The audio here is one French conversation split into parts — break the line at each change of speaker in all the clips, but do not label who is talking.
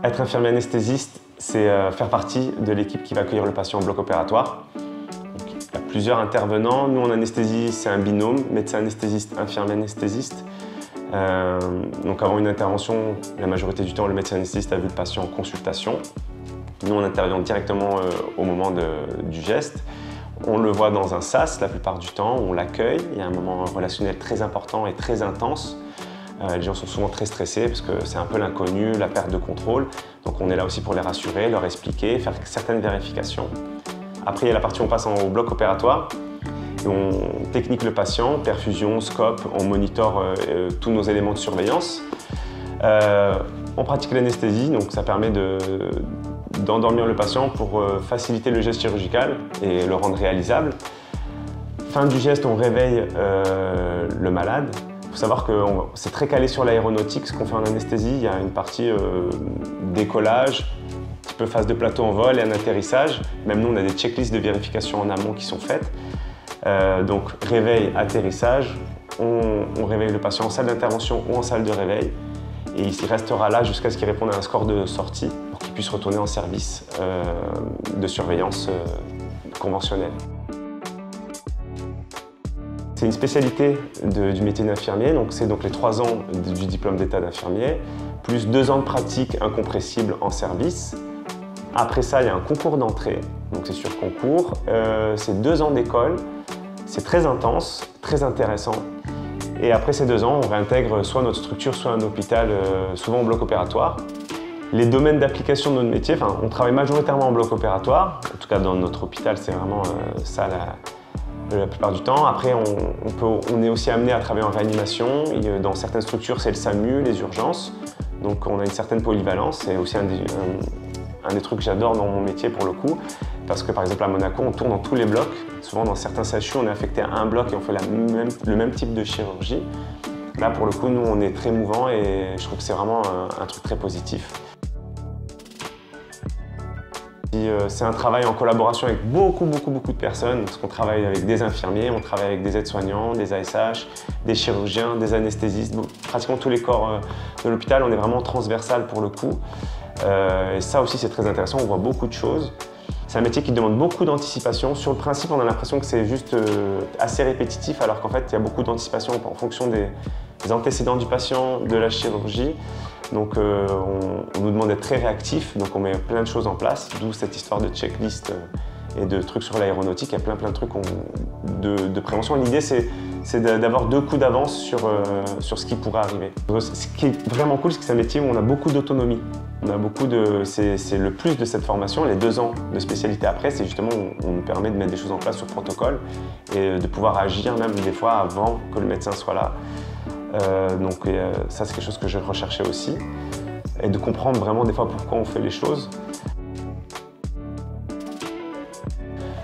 Être infirmier anesthésiste, c'est faire partie de l'équipe qui va accueillir le patient en bloc opératoire. Donc, il y a plusieurs intervenants. Nous, en anesthésie, c'est un binôme, médecin anesthésiste, infirmier anesthésiste. Donc avant une intervention, la majorité du temps, le médecin anesthésiste a vu le patient en consultation. Nous, on intervient directement au moment du geste. On le voit dans un sas la plupart du temps, on l'accueille. Il y a un moment relationnel très important et très intense. Les gens sont souvent très stressés parce que c'est un peu l'inconnu, la perte de contrôle. Donc on est là aussi pour les rassurer, leur expliquer, faire certaines vérifications. Après, il y a la partie où on passe au bloc opératoire. Et on technique le patient, perfusion, scope, on monitore tous nos éléments de surveillance. On pratique l'anesthésie, donc ça permet d'endormir le patient pour faciliter le geste chirurgical et le rendre réalisable. Fin du geste, on réveille le malade. Il faut savoir que c'est très calé sur l'aéronautique, ce qu'on fait en anesthésie. Il y a une partie décollage, un petit peu phase de plateau en vol et un atterrissage. Même nous, on a des checklists de vérification en amont qui sont faites. Donc réveil, atterrissage, on réveille le patient en salle d'intervention ou en salle de réveil et il restera là jusqu'à ce qu'il réponde à un score de sortie pour qu'il puisse retourner en service de surveillance conventionnelle. C'est une spécialité du métier d'infirmier, donc c'est les 3 ans du diplôme d'état d'infirmier, plus 2 ans de pratique incompressible en service. Après ça, il y a un concours d'entrée, donc c'est sur concours, c'est 2 ans d'école. C'est très intense, très intéressant. Et après ces 2 ans, on réintègre soit notre structure, soit un hôpital, souvent en bloc opératoire. Les domaines d'application de notre métier, on travaille majoritairement en bloc opératoire. En tout cas, dans notre hôpital, c'est vraiment ça la plupart du temps. Après, on est aussi amené à travailler en réanimation. Dans certaines structures, c'est le SAMU, les urgences. Donc on a une certaine polyvalence. C'est aussi un des trucs que j'adore dans mon métier pour le coup. Parce que par exemple à Monaco, on tourne dans tous les blocs. Souvent dans certains CHU, on est affecté à un bloc et on fait le même type de chirurgie. Là pour le coup, nous on est très mouvant et je trouve que c'est vraiment un truc très positif. C'est un travail en collaboration avec beaucoup de personnes, parce qu'on travaille avec des infirmiers, on travaille avec des aides-soignants, des ASH, des chirurgiens, des anesthésistes, pratiquement tous les corps de l'hôpital. On est vraiment transversal pour le coup. Et ça aussi c'est très intéressant, on voit beaucoup de choses. C'est un métier qui demande beaucoup d'anticipation. Sur le principe, on a l'impression que c'est juste assez répétitif, alors qu'en fait, il y a beaucoup d'anticipation en fonction des antécédents du patient, de la chirurgie. Donc, on nous demande d'être très réactif, donc on met plein de choses en place, d'où cette histoire de checklist et de trucs sur l'aéronautique. Il y a plein de trucs de prévention. L'idée, c'est d'avoir 2 coups d'avance sur ce qui pourrait arriver. Ce qui est vraiment cool, c'est que c'est un métier où on a beaucoup d'autonomie. C'est le plus de cette formation, les 2 ans de spécialité après, c'est justement on nous permet de mettre des choses en place sur protocole et de pouvoir agir même des fois avant que le médecin soit là. Ça c'est quelque chose que je recherchais aussi et de comprendre vraiment des fois pourquoi on fait les choses.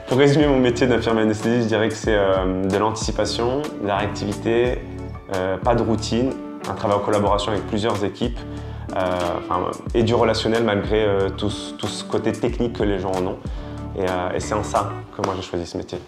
Pour résumer mon métier d'infirmier anesthésiste, je dirais que c'est de l'anticipation, de la réactivité, pas de routine, un travail en collaboration avec plusieurs équipes et du relationnel malgré tout ce côté technique que les gens en ont. Et c'est en ça que moi j'ai choisi ce métier.